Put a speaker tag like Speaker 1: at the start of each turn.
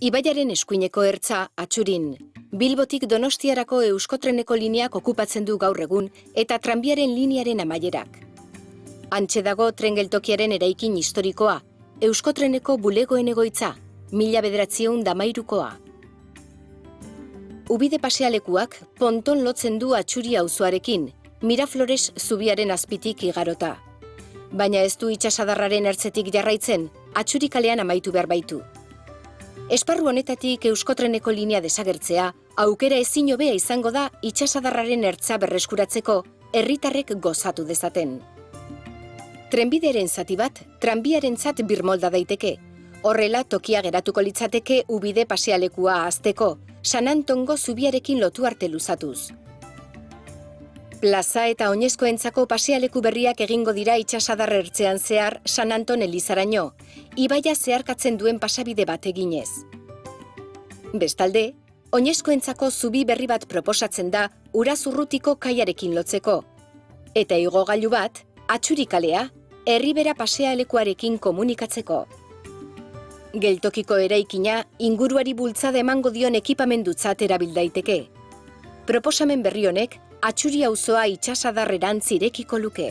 Speaker 1: Ibaiaren eskuineko ertza, Atxurin. Bilbotik Donostiarako Euskotreneko lineak okupatzen du gaur egun eta tranbiaren linearen amaierak. Hantxe dago tren geltokiaren eraikin historikoa, Euskotreneko bulegoen egoitza, 1913koa. Ubide pasealekuak ponton lotzen du Atxuri auzoarekin, Miraflores zubiaren azpitik igarota. Baina ez du itsasadarraren ertzetik jarraitzen, Atxuri kalean amaitu behar baitu. Esparru honetatik Euskotreneko linea desagertzea, aukera ezin hobea izango da itsasadarraren ertza berreskuratzeko herritarrek gozatu dezaten. Trenbideren zati bat, tranbiarentzat birmolda daiteke. Horrela tokia geratuko litzateke ubide pasealekua ahazteko, San Antongo zubiarekin lotu arte luzatuz. Plaza eta oinezkoentzako pasealeku berriak egingo dira itsasadar ertzean zehar San Anton elizaraino, ibaia zeharkatzen duen pasabide bat eginez. Bestalde, oinezkoentzako zubi berri bat proposatzen da Urazurrutiko kaiarekin lotzeko. Eta igogailu bat, Atxuri kalea, Herribera pasealekuarekin komunikatzeko. Geltokiko eraikina inguruari bultzada emango dion ekipamendutzat erabil daiteke. Proposamen berri honek Atxuri auzoa itsasadarrerantz irekiko luke.